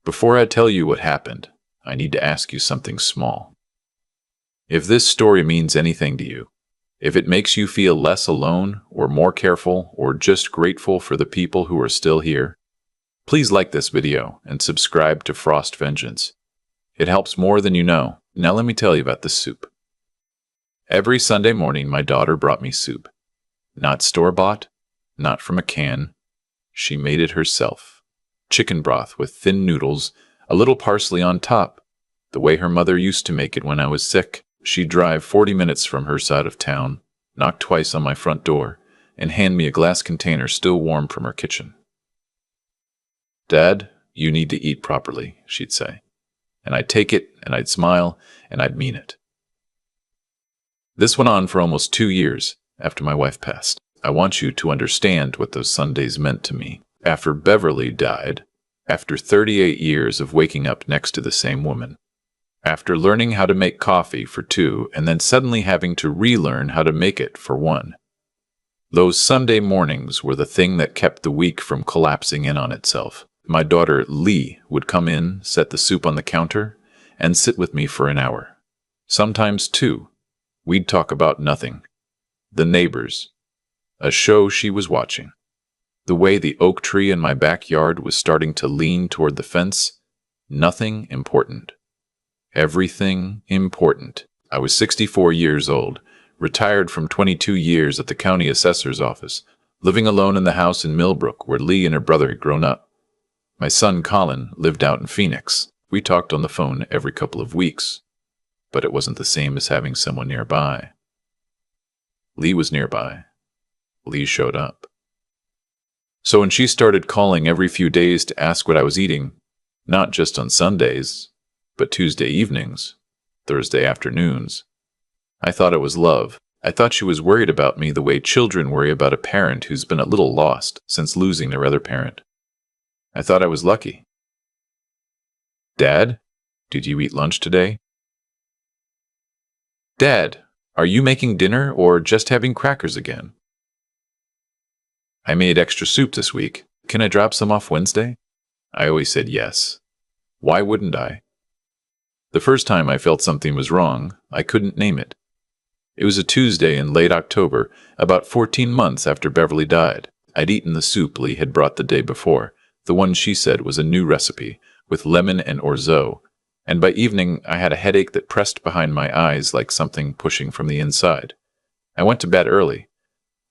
Before I tell you what happened, I need to ask you something small. If this story means anything to you, if it makes you feel less alone or more careful or just grateful for the people who are still here, please like this video and subscribe to Frost Vengeance. It helps more than you know. Now let me tell you about this soup. Every Sunday morning, my daughter brought me soup. Not store-bought, not from a can. She made it herself. Chicken broth with thin noodles, a little parsley on top, the way her mother used to make it when I was sick. She'd drive 40 minutes from her side of town, knock twice on my front door, and hand me a glass container still warm from her kitchen. "Dad, you need to eat properly," she'd say. And I'd take it, and I'd smile, and I'd mean it. This went on for almost 2 years after my wife passed. I want you to understand what those Sundays meant to me. After Beverly died, after 38 years of waking up next to the same woman, after learning how to make coffee for 2 and then suddenly having to relearn how to make it for 1, those Sunday mornings were the thing that kept the week from collapsing in on itself. My daughter Lee would come in, set the soup on the counter, and sit with me for an hour. Sometimes 2. We'd talk about nothing. The neighbors. A show she was watching. The way the oak tree in my backyard was starting to lean toward the fence. Nothing important. Everything important. I was 64 years old, retired from 22 years at the county assessor's office, living alone in the house in Millbrook where Lee and her brother had grown up. My son Colin lived out in Phoenix. We talked on the phone every couple of weeks, but it wasn't the same as having someone nearby. Lee was nearby. Lee showed up. So when she started calling every few days to ask what I was eating, not just on Sundays, but Tuesday evenings, Thursday afternoons, I thought it was love. I thought she was worried about me the way children worry about a parent who's been a little lost since losing their other parent. I thought I was lucky. "Dad, did you eat lunch today?" "Dad, are you making dinner or just having crackers again?" "I made extra soup this week. Can I drop some off Wednesday?" I always said yes. Why wouldn't I? The first time I felt something was wrong, I couldn't name it. It was a Tuesday in late October, about 14 months after Beverly died. I'd eaten the soup Lee had brought the day before, the one she said was a new recipe, with lemon and orzo, and by evening I had a headache that pressed behind my eyes like something pushing from the inside. I went to bed early.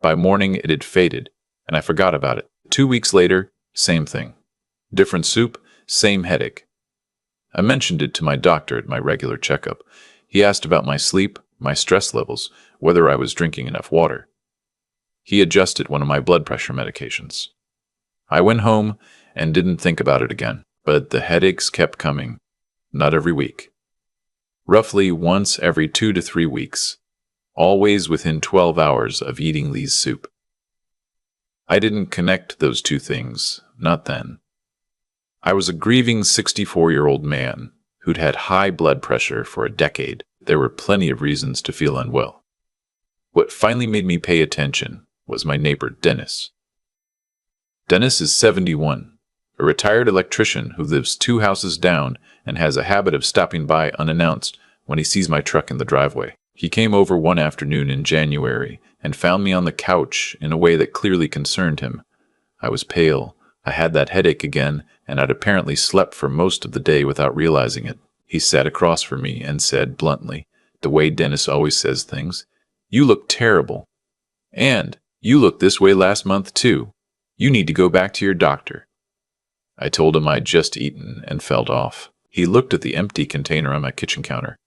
By morning it had faded, and I forgot about it. 2 weeks later, same thing. Different soup, same headache. I mentioned it to my doctor at my regular checkup. He asked about my sleep, my stress levels, whether I was drinking enough water. He adjusted one of my blood pressure medications. I went home and didn't think about it again, but the headaches kept coming. Not every week. Roughly once every 2 to 3 weeks. Always within 12 hours of eating Lee's soup. I didn't connect those two things, not then. I was a grieving 64-year-old man who'd had high blood pressure for a decade. There were plenty of reasons to feel unwell. What finally made me pay attention was my neighbor, Dennis. Dennis is 71, a retired electrician who lives 2 houses down and has a habit of stopping by unannounced when he sees my truck in the driveway. He came over one afternoon in January and found me on the couch in a way that clearly concerned him. I was pale, I had that headache again, and I'd apparently slept for most of the day without realizing it. He sat across from me and said bluntly, the way Dennis always says things, "You look terrible. And you looked this way last month too. You need to go back to your doctor." I told him I'd just eaten and felt off. He looked at the empty container on my kitchen counter,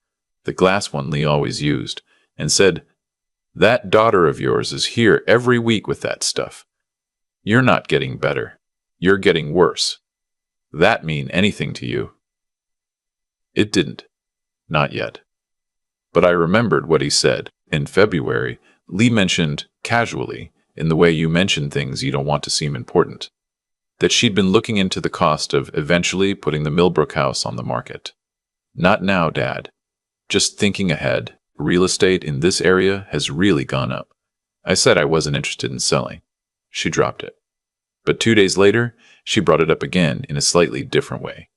the glass one Lee always used, and said, "That daughter of yours is here every week with that stuff. You're not getting better. You're getting worse. That mean anything to you?" It didn't. Not yet. But I remembered what he said. In February, Lee mentioned, casually, in the way you mention things you don't want to seem important, that she'd been looking into the cost of eventually putting the Millbrook house on the market. "Not now, Dad. Just thinking ahead. Real estate in this area has really gone up." I said I wasn't interested in selling. She dropped it. But 2 days later, she brought it up again in a slightly different way.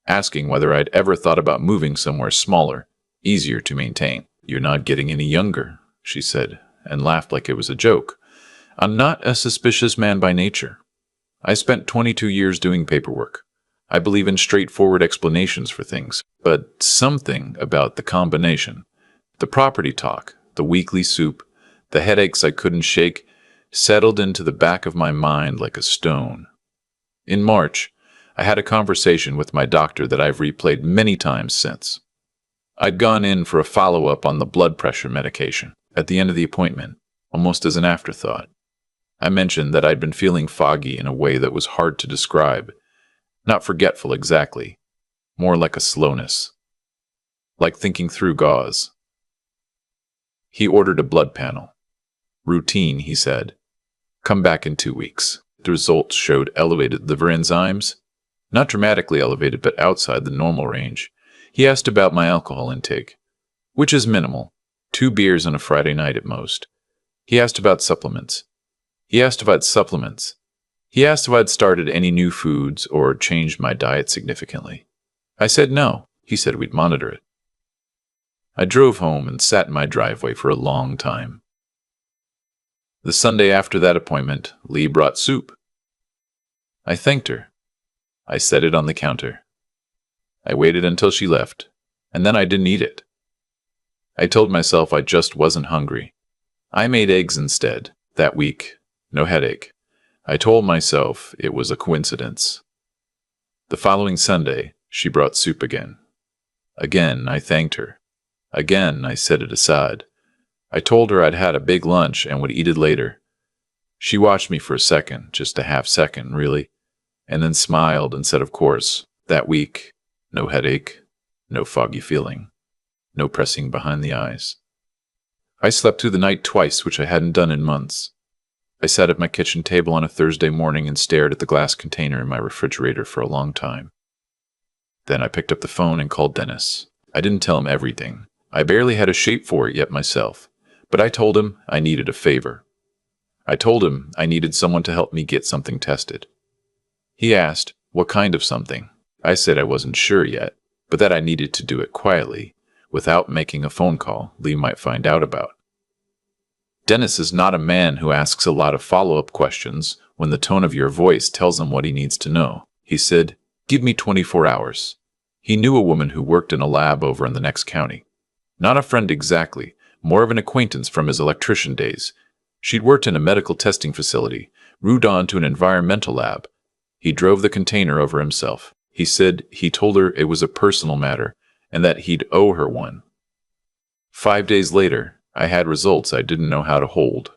asking whether I'd ever thought about moving somewhere smaller, easier to maintain. "You're not getting any younger," she said, and laughed like it was a joke. "I'm not a suspicious man by nature. I spent 22 years doing paperwork. I believe in straightforward explanations for things, but something about the combination, the property talk, the weekly soup, the headaches I couldn't shake, settled into the back of my mind like a stone. In March, I had a conversation with my doctor that I've replayed many times since. I'd gone in for a follow-up on the blood pressure medication at the end of the appointment, almost as an afterthought. I mentioned that I'd been feeling foggy in a way that was hard to describe. Not forgetful exactly, more like a slowness. Like thinking through gauze. He ordered a blood panel. "Routine," he said. "Come back in 2 weeks." The results showed elevated liver enzymes. Not dramatically elevated, but outside the normal range. He asked about my alcohol intake, which is minimal, 2 beers on a Friday night at most. He asked about supplements. He asked if I'd started any new foods or changed my diet significantly. I said no. He said we'd monitor it. I drove home and sat in my driveway for a long time. The Sunday after that appointment, Lee brought soup. I thanked her. I set it on the counter. I waited until she left, and then I didn't eat it. I told myself I just wasn't hungry. I made eggs instead, that week. No headache. I told myself it was a coincidence. The following Sunday, she brought soup again. Again, I thanked her. Again, I set it aside. I told her I'd had a big lunch and would eat it later. She watched me for a second, just a half second, really, and then smiled and said, "Of course." That week, no headache, no foggy feeling, no pressing behind the eyes. I slept through the night twice, which I hadn't done in months. I sat at my kitchen table on a Thursday morning and stared at the glass container in my refrigerator for a long time. Then I picked up the phone and called Dennis. I didn't tell him everything. I barely had a shape for it yet myself, but I told him I needed a favor. I told him I needed someone to help me get something tested. He asked, what kind of something? I said I wasn't sure yet, but that I needed to do it quietly, without making a phone call Lee might find out about. Dennis is not a man who asks a lot of follow-up questions when the tone of your voice tells him what he needs to know. He said, "Give me 24 hours. He knew a woman who worked in a lab over in the next county. Not a friend exactly, more of an acquaintance from his electrician days. She'd worked in a medical testing facility, moved on to an environmental lab. He drove the container over himself. He said he told her it was a personal matter and that he'd owe her one. 5 days later, I had results I didn't know how to hold.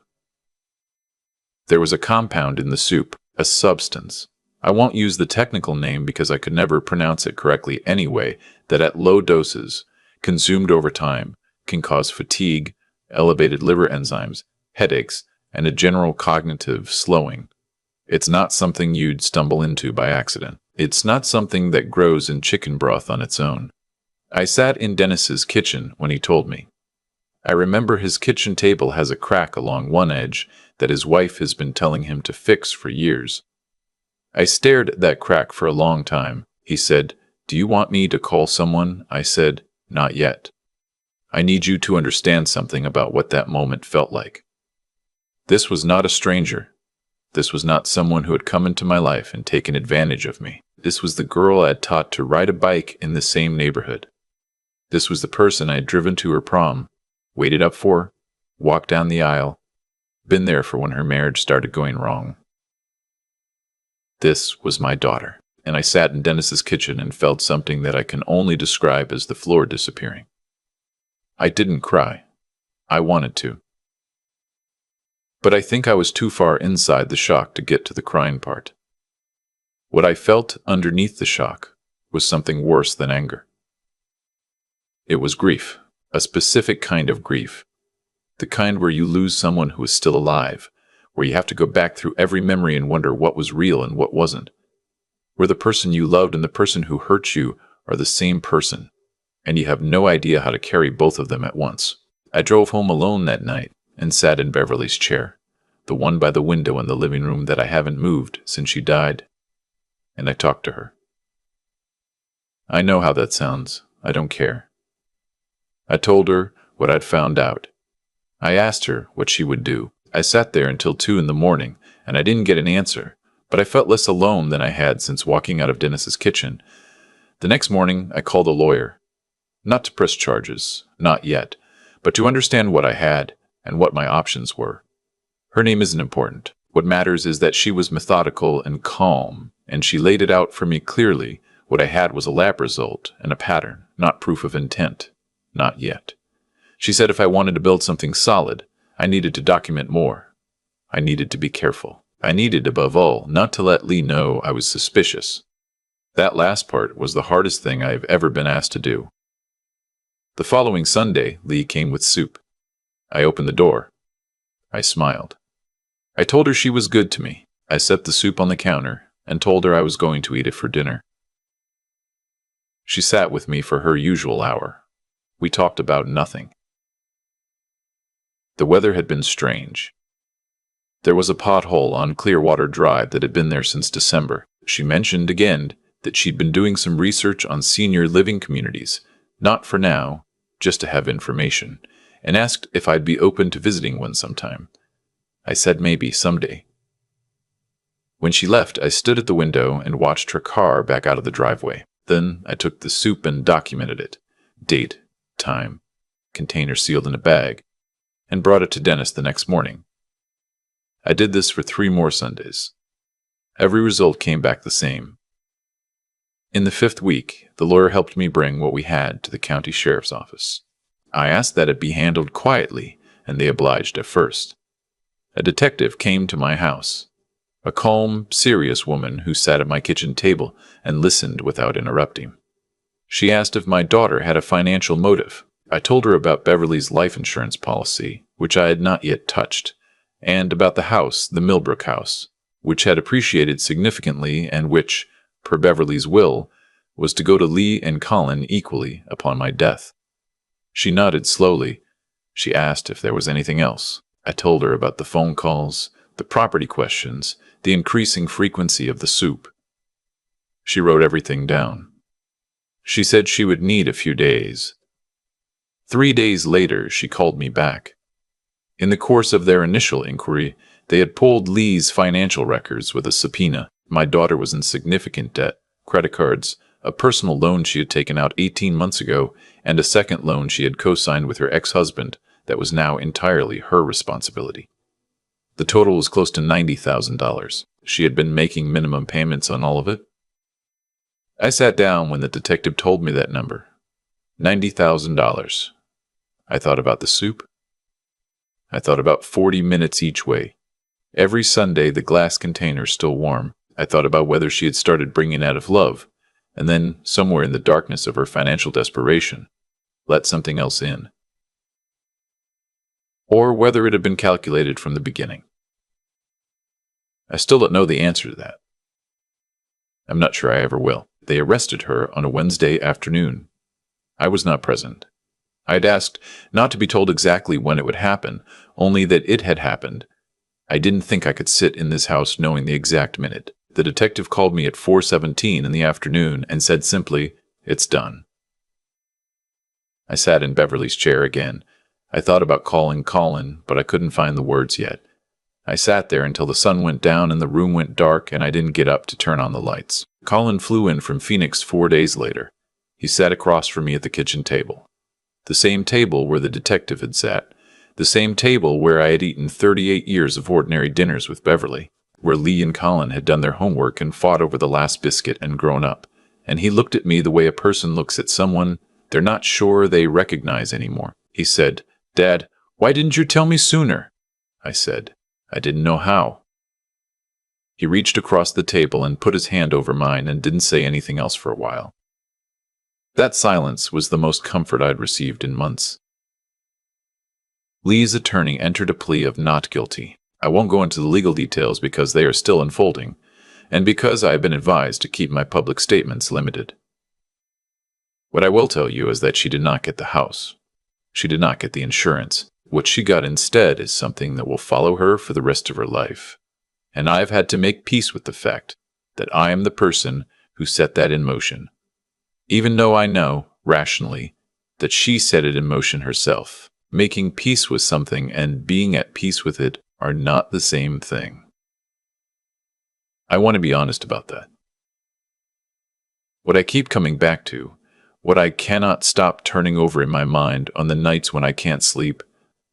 There was a compound in the soup, a substance. I won't use the technical name because I could never pronounce it correctly anyway, that at low doses, consumed over time, can cause fatigue, elevated liver enzymes, headaches, and a general cognitive slowing. It's not something you'd stumble into by accident. It's not something that grows in chicken broth on its own. I sat in Dennis's kitchen when he told me. I remember his kitchen table has a crack along one edge that his wife has been telling him to fix for years. I stared at that crack for a long time. He said, "Do you want me to call someone?" I said, "Not yet. I need you to understand something about what that moment felt like. This was not a stranger. This was not someone who had come into my life and taken advantage of me. This was the girl I had taught to ride a bike in the same neighborhood. This was the person I had driven to her prom, waited up for, walked down the aisle, been there for when her marriage started going wrong. This was my daughter, and I sat in Dennis's kitchen and felt something that I can only describe as the floor disappearing. I didn't cry. I wanted to. But I think I was too far inside the shock to get to the crying part. What I felt underneath the shock was something worse than anger. It was grief, a specific kind of grief, the kind where you lose someone who is still alive, where you have to go back through every memory and wonder what was real and what wasn't, where the person you loved and the person who hurt you are the same person, and you have no idea how to carry both of them at once. I drove home alone that night and sat in Beverly's chair, the one by the window in the living room that I haven't moved since she died, and I talked to her. I know how that sounds. I don't care. I told her what I'd found out. I asked her what she would do. I sat there until 2 in the morning, and I didn't get an answer, but I felt less alone than I had since walking out of Dennis's kitchen. The next morning, I called a lawyer. Not to press charges, not yet, but to understand what I had and what my options were. Her name isn't important. What matters is that she was methodical and calm, and she laid it out for me clearly. What I had was a lab result and a pattern, not proof of intent. Not yet. She said if I wanted to build something solid, I needed to document more. I needed to be careful. I needed, above all, not to let Lee know I was suspicious. That last part was the hardest thing I have ever been asked to do. The following Sunday, Lee came with soup. I opened the door. I smiled. I told her she was good to me. I set the soup on the counter and told her I was going to eat it for dinner. She sat with me for her usual hour. We talked about nothing. The weather had been strange. There was a pothole on Clearwater Drive that had been there since December. She mentioned again that she'd been doing some research on senior living communities, not for now, just to have information, and asked if I'd be open to visiting one sometime. I said maybe someday. When she left, I stood at the window and watched her car back out of the driveway. Then I took the soup and documented it. Date, time, container sealed in a bag, and brought it to Dennis the next morning. I did this for 3 more Sundays. Every result came back the same. In the 5th week, the lawyer helped me bring what we had to the county sheriff's office. I asked that it be handled quietly, and they obliged at first. A detective came to my house, a calm, serious woman who sat at my kitchen table and listened without interrupting. She asked if my daughter had a financial motive. I told her about Beverly's life insurance policy, which I had not yet touched, and about the house, the Millbrook house, which had appreciated significantly and which, per Beverly's will, was to go to Lee and Colin equally upon my death. She nodded slowly. She asked if there was anything else. I told her about the phone calls, the property questions, the increasing frequency of the soup. She wrote everything down. She said she would need a few days. 3 days later, she called me back. In the course of their initial inquiry, they had pulled Lee's financial records with a subpoena. My daughter was in significant debt, credit cards, a personal loan she had taken out 18 months ago, and a second loan she had co-signed with her ex-husband that was now entirely her responsibility. The total was close to $90,000. She had been making minimum payments on all of it. I sat down when the detective told me that number. $90,000. I thought about the soup. I thought about 40 minutes each way. Every Sunday, the glass container still warm. I thought about whether she had started bringing out of love, and then, somewhere in the darkness of her financial desperation, let something else in. Or whether it had been calculated from the beginning. I still don't know the answer to that. I'm not sure I ever will. They arrested her on a Wednesday afternoon. I was not present. I had asked not to be told exactly when it would happen, only that it had happened. I didn't think I could sit in this house knowing the exact minute. The detective called me at 4:17 in the afternoon and said simply, "It's done." I sat in Beverly's chair again. I thought about calling Colin, but I couldn't find the words yet. I sat there until the sun went down and the room went dark and I didn't get up to turn on the lights. Colin flew in from Phoenix 4 days later. He sat across from me at the kitchen table. The same table where the detective had sat. The same table where I had eaten 38 years of ordinary dinners with Beverly, where Lee and Colin had done their homework and fought over the last biscuit and grown up. And he looked at me the way a person looks at someone they're not sure they recognize anymore. He said, "Dad, why didn't you tell me sooner?" I said, "I didn't know how." He reached across the table and put his hand over mine and didn't say anything else for a while. That silence was the most comfort I'd received in months. Lee's attorney entered a plea of not guilty. I won't go into the legal details because they are still unfolding, and because I have been advised to keep my public statements limited. What I will tell you is that she did not get the house. She did not get the insurance. What she got instead is something that will follow her for the rest of her life. And I've had to make peace with the fact that I am the person who set that in motion. even though I know, rationally, that she set it in motion herself. Making peace with something and being at peace with it are not the same thing. I want to be honest about that. What I keep coming back to, what I cannot stop turning over in my mind on the nights when I can't sleep,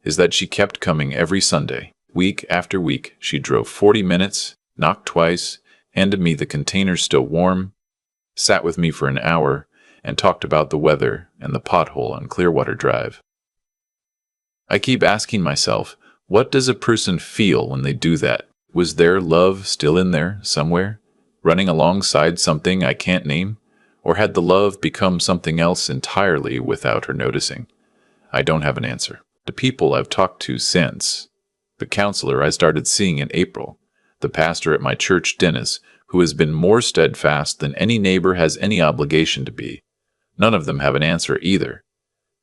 is that she kept coming every Sunday. Week after week, she drove 40 minutes, knocked twice, handed me the container still warm, sat with me for an hour, and talked about the weather and the pothole on Clearwater Drive. I keep asking myself, what does a person feel when they do that? Was their love still in there somewhere, running alongside something I can't name? Or had the love become something else entirely without her noticing? I don't have an answer. The people I've talked to since, the counselor I started seeing in April, the pastor at my church, Dennis, who has been more steadfast than any neighbor has any obligation to be, none of them have an answer either.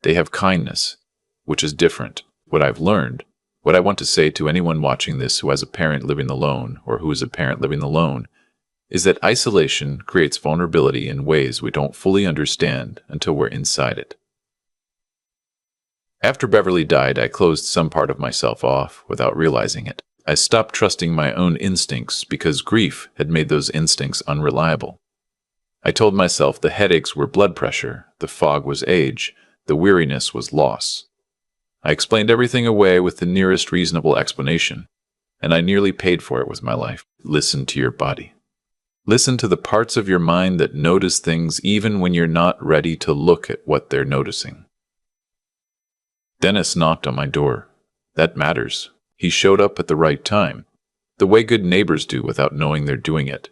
They have kindness, which is different. What I've learned, what I want to say to anyone watching this who has a parent living alone or who is a parent living alone, is that isolation creates vulnerability in ways we don't fully understand until we're inside it. After Beverly died, I closed some part of myself off without realizing it. I stopped trusting my own instincts because grief had made those instincts unreliable. I told myself the headaches were blood pressure, the fog was age, the weariness was loss. I explained everything away with the nearest reasonable explanation, and I nearly paid for it with my life. Listen to your body. Listen to the parts of your mind that notice things even when you're not ready to look at what they're noticing. Dennis knocked on my door. That matters. He showed up at the right time, the way good neighbors do without knowing they're doing it.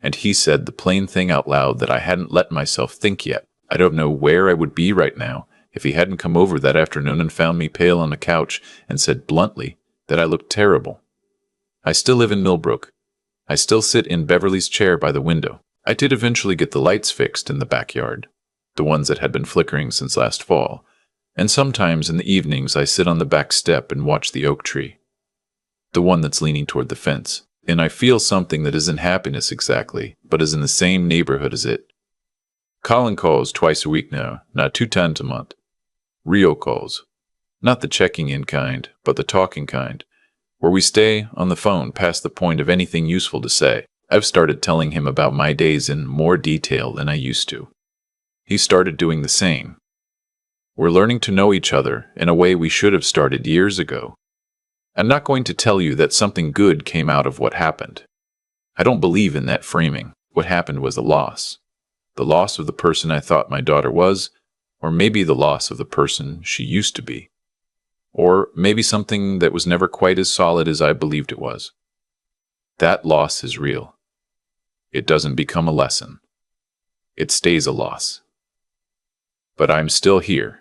And he said the plain thing out loud that I hadn't let myself think yet. I don't know where I would be right now if he hadn't come over that afternoon and found me pale on the couch and said bluntly that I looked terrible. I still live in Millbrook. I still sit in Beverly's chair by the window. I did eventually get the lights fixed in the backyard, the ones that had been flickering since last fall, and sometimes in the evenings I sit on the back step and watch the oak tree, the one that's leaning toward the fence, and I feel something that isn't happiness exactly, but is in the same neighborhood as it. Colin calls twice a week now, not 2 times a month. Real calls. Not the checking in kind, but the talking kind, where we stay on the phone past the point of anything useful to say. I've started telling him about my days in more detail than I used to. He started doing the same. We're learning to know each other in a way we should have started years ago. I'm not going to tell you that something good came out of what happened. I don't believe in that framing. What happened was a loss. The loss of the person I thought my daughter was, or maybe the loss of the person she used to be. Or maybe something that was never quite as solid as I believed it was. That loss is real. It doesn't become a lesson. It stays a loss. But I'm still here.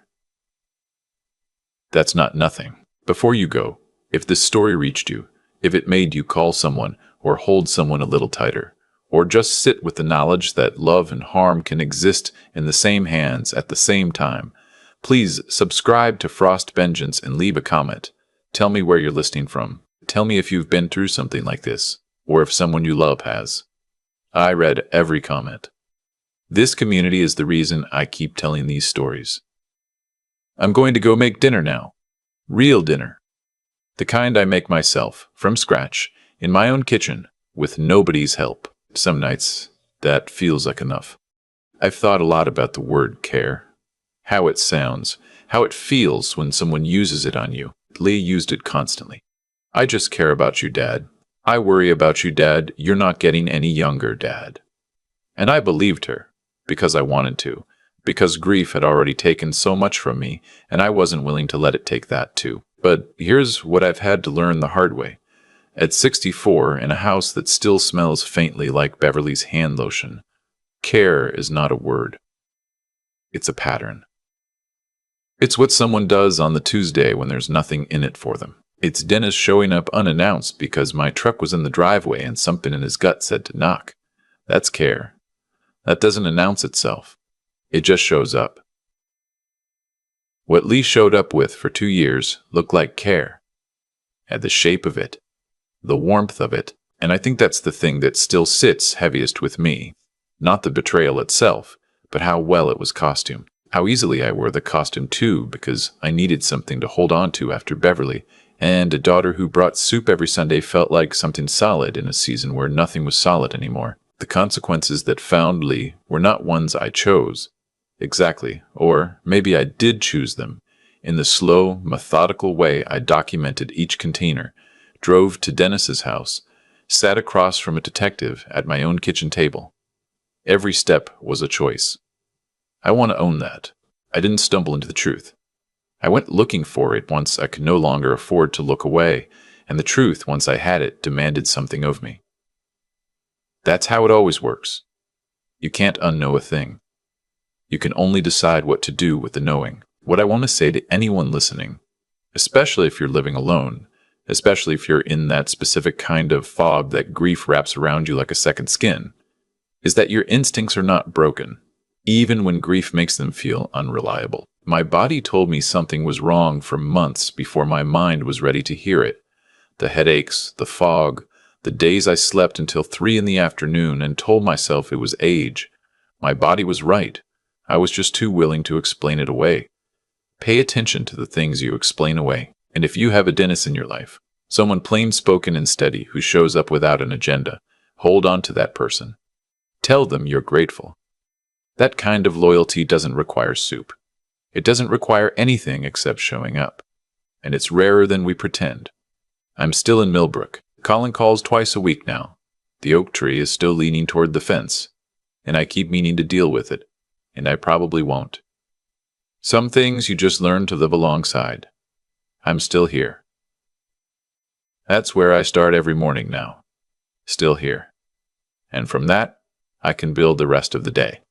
That's not nothing. Before you go, if this story reached you, if it made you call someone or hold someone a little tighter, or just sit with the knowledge that love and harm can exist in the same hands at the same time, please subscribe to Frost Vengeance and leave a comment. Tell me where you're listening from. Tell me if you've been through something like this, or if someone you love has. I read every comment. This community is the reason I keep telling these stories. I'm going to go make dinner now. Real dinner. The kind I make myself, from scratch, in my own kitchen, with nobody's help. Some nights, that feels like enough. I've thought a lot about the word care. How it sounds, how it feels when someone uses it on you. Lee used it constantly. I just care about you, Dad. I worry about you, Dad. You're not getting any younger, Dad. And I believed her, because I wanted to, because grief had already taken so much from me, and I wasn't willing to let it take that too. But here's what I've had to learn the hard way. At 64, in a house that still smells faintly like Beverly's hand lotion, care is not a word. It's a pattern. It's what someone does on the Tuesday when there's nothing in it for them. It's Dennis showing up unannounced because my truck was in the driveway and something in his gut said to knock. That's care. That doesn't announce itself. It just shows up. What Lee showed up with for 2 years looked like care. Had the shape of it, the warmth of it, and I think that's the thing that still sits heaviest with me. Not the betrayal itself, but how well it was costumed. How easily I wore the costume too, because I needed something to hold on to after Beverly, and a daughter who brought soup every Sunday felt like something solid in a season where nothing was solid anymore. The consequences that found Lee were not ones I chose. Exactly, or maybe I did choose them. In the slow, methodical way I documented each container, drove to Dennis's house, sat across from a detective at my own kitchen table. Every step was a choice. I want to own that. I didn't stumble into the truth. I went looking for it once I could no longer afford to look away, and the truth, once I had it, demanded something of me. That's how it always works. You can't unknow a thing. You can only decide what to do with the knowing. What I want to say to anyone listening, especially if you're living alone, especially if you're in that specific kind of fog that grief wraps around you like a second skin, is that your instincts are not broken, even when grief makes them feel unreliable. My body told me something was wrong for months before my mind was ready to hear it. The headaches, the fog, the days I slept until 3 in the afternoon and told myself it was age. My body was right. I was just too willing to explain it away. Pay attention to the things you explain away. And if you have a Dennis in your life, someone plain-spoken and steady who shows up without an agenda, hold on to that person. Tell them you're grateful. That kind of loyalty doesn't require soup. It doesn't require anything except showing up. And it's rarer than we pretend. I'm still in Millbrook, calling calls twice a week now. The oak tree is still leaning toward the fence, and I keep meaning to deal with it, and I probably won't. Some things you just learn to live alongside. I'm still here. That's where I start every morning now. Still here. And from that, I can build the rest of the day.